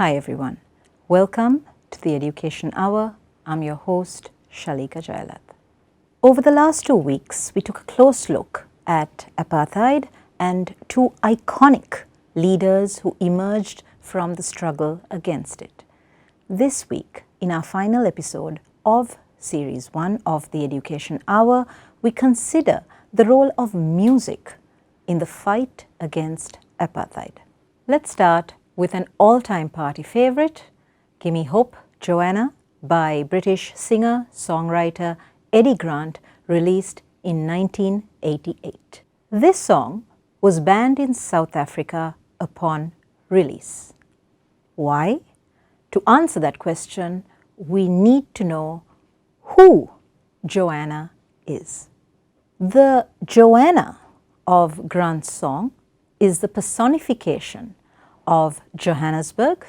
Hi everyone, welcome to the Education Hour. I'm your host Shaleeka Jayalath. Over the last 2 weeks, we took a close look at apartheid and two iconic leaders who emerged from the struggle against it. This week, in our final episode of Series 1 of the Education Hour, we consider the role of music in the fight against apartheid. Let's start with an all-time party favorite, Gimme Hope, Joanna, by British singer-songwriter Eddie Grant, released in 1988. This song was banned in South Africa upon release. Why? To answer that question, we need to know who Joanna is. The Joanna of Grant's song is the personification of Johannesburg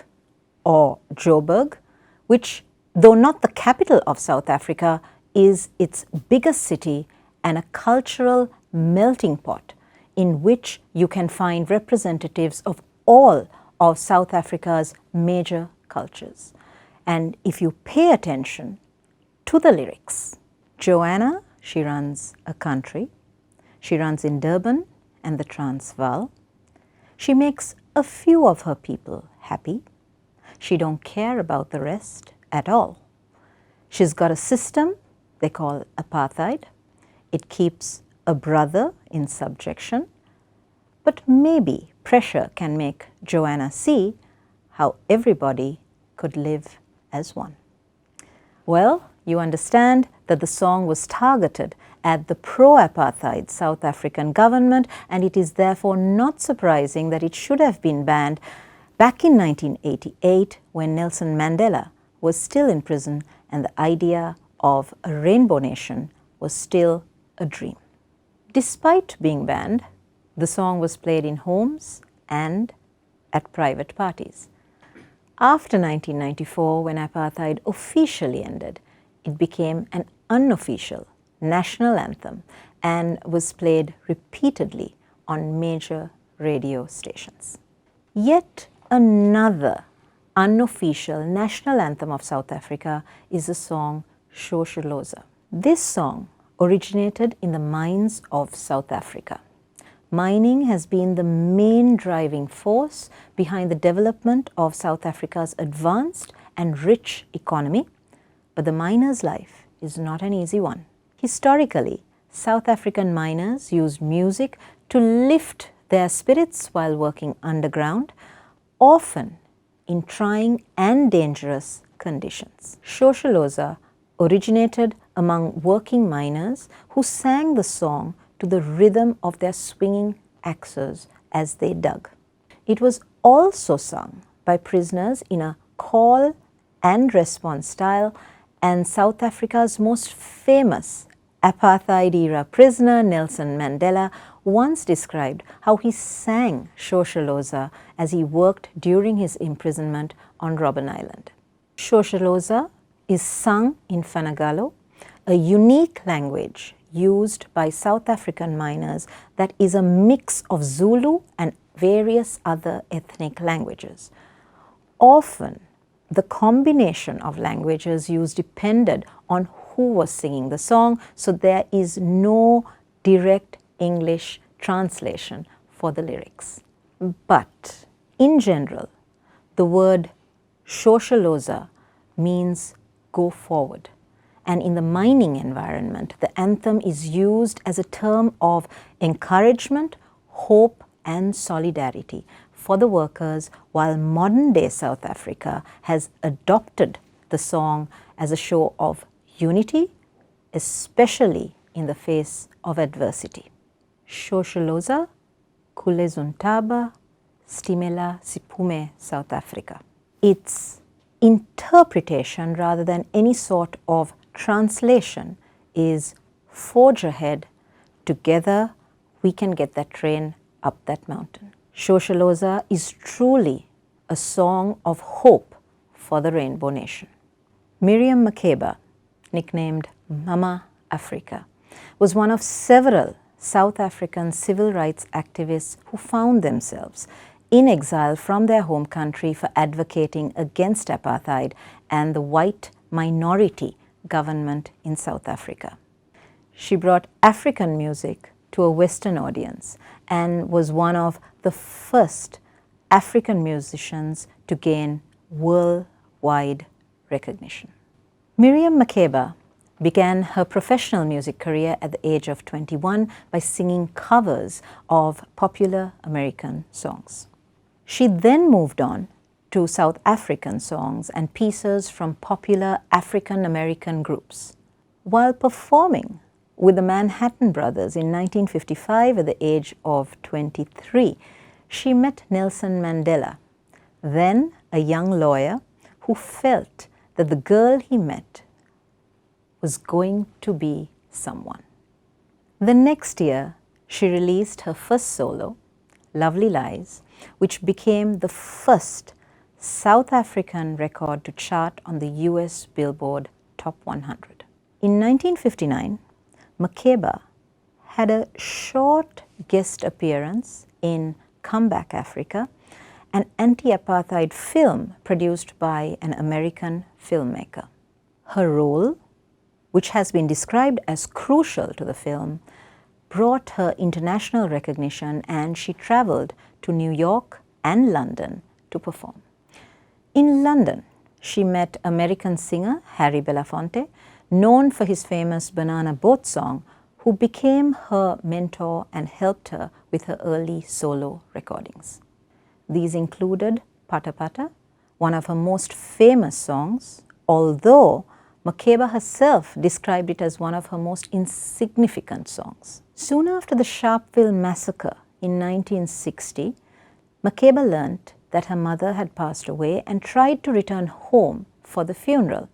or Joburg, which, though not the capital of South Africa, is its biggest city and a cultural melting pot in which you can find representatives of all of South Africa's major cultures. And if you pay attention to the lyrics, Joanna, she runs a country. She runs in Durban and the Transvaal. She makes a few of her people happy. She don't care about the rest at all. She's got a system they call apartheid. It keeps a brother in subjection. But maybe pressure can make Joanna see how everybody could live as one. Well, you understand that the song was targeted at the pro-apartheid South African government, and it is therefore not surprising that it should have been banned back in 1988 when Nelson Mandela was still in prison and the idea of a rainbow nation was still a dream. Despite being banned, the song was played in homes and at private parties. After 1994, when apartheid officially ended, it became an unofficial national anthem and was played repeatedly on major radio stations. Yet another unofficial national anthem of South Africa is the song Shosholoza. This song originated in the mines of South Africa. Mining has been the main driving force behind the development of South Africa's advanced and rich economy, but the miner's life is not an easy one. Historically, South African miners used music to lift their spirits while working underground, often in trying and dangerous conditions. Shosholoza originated among working miners who sang the song to the rhythm of their swinging axes as they dug. It was also sung by prisoners in a call and response style, and South Africa's most famous apartheid-era prisoner, Nelson Mandela, once described how he sang Shosholoza as he worked during his imprisonment on Robben Island. Shosholoza is sung in Fanagalo, a unique language used by South African miners that is a mix of Zulu and various other ethnic languages. Often, the combination of languages used depended on who was singing the song, so there is no direct English translation for the lyrics. But in general, the word Shosholoza means go forward. And in the mining environment, the anthem is used as a term of encouragement, hope, and solidarity for the workers, while modern-day South Africa has adopted the song as a show of unity, especially in the face of adversity. Shosholoza, Kulezuntaba, Stimela Sipume, South Africa. Its interpretation, rather than any sort of translation, is forge ahead. Together, we can get that train up that mountain. Shosholoza is truly a song of hope for the Rainbow Nation. Miriam Makeba, nicknamed Mama Africa, was one of several South African civil rights activists who found themselves in exile from their home country for advocating against apartheid and the white minority government in South Africa. She brought African music to a Western audience and was one of the first African musicians to gain worldwide recognition. Miriam Makeba began her professional music career at the age of 21 by singing covers of popular American songs. She then moved on to South African songs and pieces from popular African American groups. While performing with the Manhattan Brothers in 1955 at the age of 23, she met Nelson Mandela, then a young lawyer who felt that the girl he met was going to be someone. The next year, she released her first solo, Lovely Lies, which became the first South African record to chart on the US Billboard Top 100. In 1959, Makeba had a short guest appearance in Comeback Africa, an anti-apartheid film produced by an American filmmaker. Her role, which has been described as crucial to the film, brought her international recognition, and she traveled to New York and London to perform. In London, she met American singer Harry Belafonte, known for his famous Banana Boat song, who became her mentor and helped her with her early solo recordings. These included Pata Pata, one of her most famous songs, although Makeba herself described it as one of her most insignificant songs. Soon after the Sharpeville massacre in 1960, Makeba learnt that her mother had passed away and tried to return home for the funeral,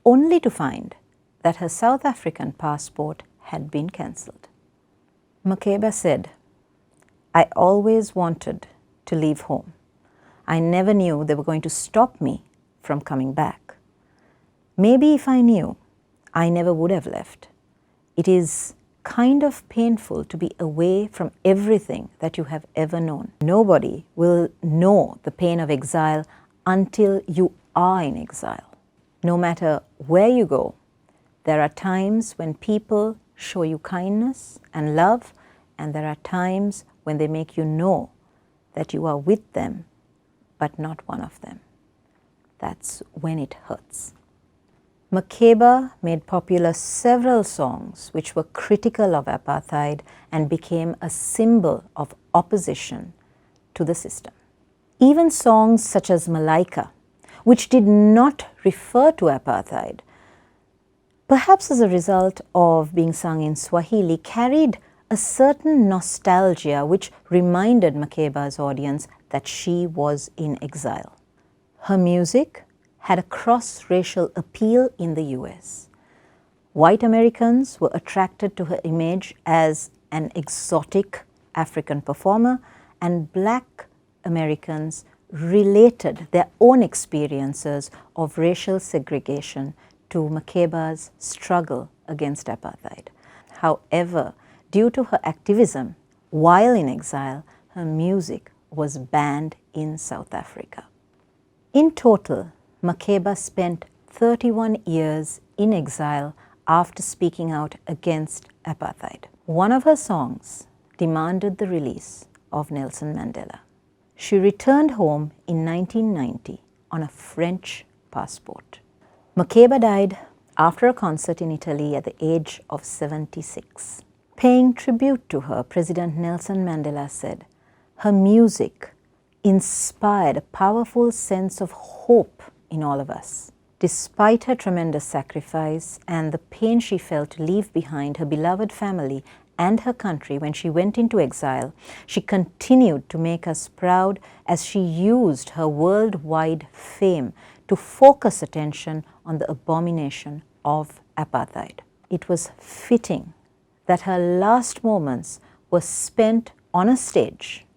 only to find that her South African passport had been cancelled. Makeba said, "I always wanted to leave home. I never knew they were going to stop me from coming back. Maybe if I knew, I never would have left. It is kind of painful to be away from everything that you have ever known. Nobody will know the pain of exile until you are in exile. No matter where you go, there are times when people show you kindness and love, and there are times when they make you know that you are with them, but not one of them. That's when it hurts." Makeba made popular several songs which were critical of apartheid and became a symbol of opposition to the system. Even songs such as Malaika, which did not refer to apartheid, perhaps as a result of being sung in Swahili, carried a certain nostalgia which reminded Makeba's audience that she was in exile. Her music had a cross-racial appeal in the US. White Americans were attracted to her image as an exotic African performer, and Black Americans related their own experiences of racial segregation to Makeba's struggle against apartheid. However, due to her activism while in exile, her music was banned in South Africa. In total, Makeba spent 31 years in exile after speaking out against apartheid. One of her songs demanded the release of Nelson Mandela. She returned home in 1990 on a French passport. Makeba died after a concert in Italy at the age of 76. Paying tribute to her, President Nelson Mandela said, "Her music inspired a powerful sense of hope in all of us. Despite her tremendous sacrifice and the pain she felt to leave behind her beloved family and her country when she went into exile, she continued to make us proud as she used her worldwide fame to focus attention on the abomination of apartheid." It was fitting that her last moments were spent on a stage,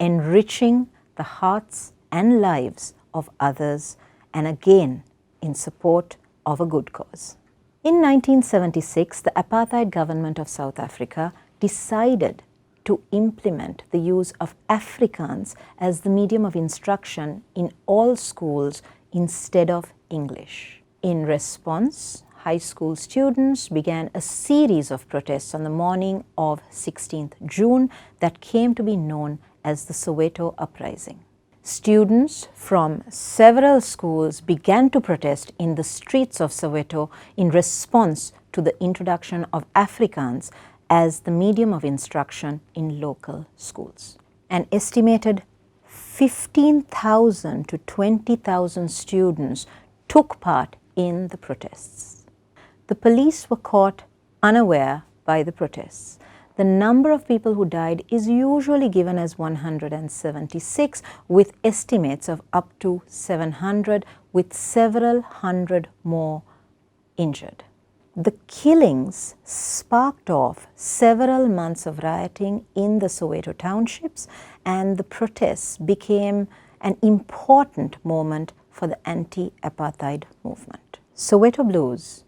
enriching the hearts and lives of others, and again in support of a good cause. In 1976, the apartheid government of South Africa decided to implement the use of Afrikaans as the medium of instruction in all schools instead of English. In response, high school students began a series of protests on the morning of 16th June that came to be known as the Soweto Uprising. Students from several schools began to protest in the streets of Soweto in response to the introduction of Afrikaans as the medium of instruction in local schools. An estimated 15,000 to 20,000 students took part in the protests. The police were caught unaware by the protests. The number of people who died is usually given as 176, with estimates of up to 700, with several hundred more injured. The killings sparked off several months of rioting in the Soweto townships, and the protests became an important moment for the anti-apartheid movement. Soweto Blues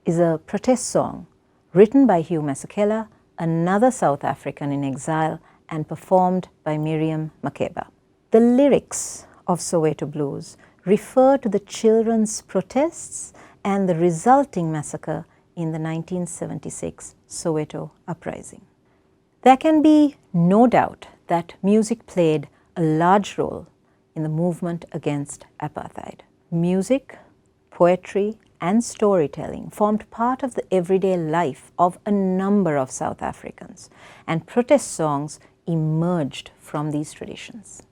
is a protest song written by Hugh Masekela, another South African in exile, and performed by Miriam Makeba. The lyrics of Soweto Blues refer to the children's protests and the resulting massacre in the 1976 Soweto Uprising. There can be no doubt that music played a large role in the movement against apartheid. Music, poetry, and storytelling formed part of the everyday life of a number of South Africans, and protest songs emerged from these traditions.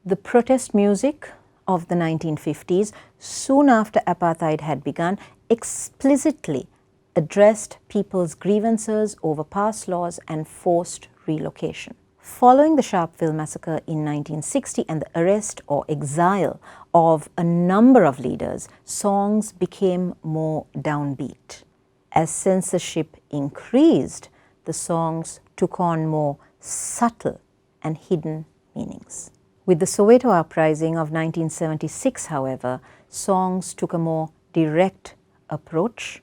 The protest music of the 1950s, soon after apartheid had begun, explicitly addressed people's grievances over past laws and forced relocation. Following the Sharpeville massacre in 1960 and the arrest or exile of a number of leaders, songs became more downbeat. As censorship increased, the songs took on more subtle and hidden meanings. With the Soweto Uprising of 1976, however, songs took a more direct approach,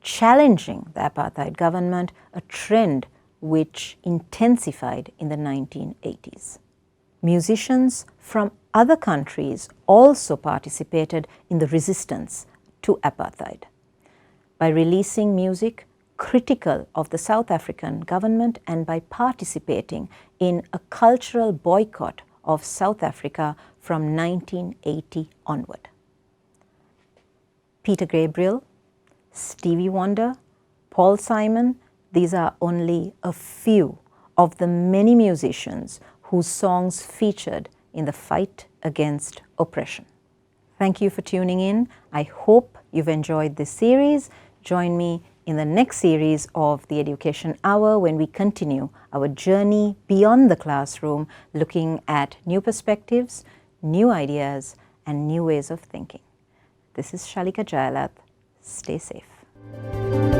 challenging the apartheid government, a trend which intensified in the 1980s. Musicians from other countries also participated in the resistance to apartheid by releasing music critical of the South African government and by participating in a cultural boycott of South Africa from 1980 onward. Peter Gabriel, Stevie Wonder, Paul Simon, these are only a few of the many musicians whose songs featured in the fight against oppression. Thank you for tuning in. I hope you've enjoyed this series. Join me in the next series of the Education Hour when we continue our journey beyond the classroom, looking at new perspectives, new ideas, and new ways of thinking. This is Shaleeka Jayalath. Stay safe.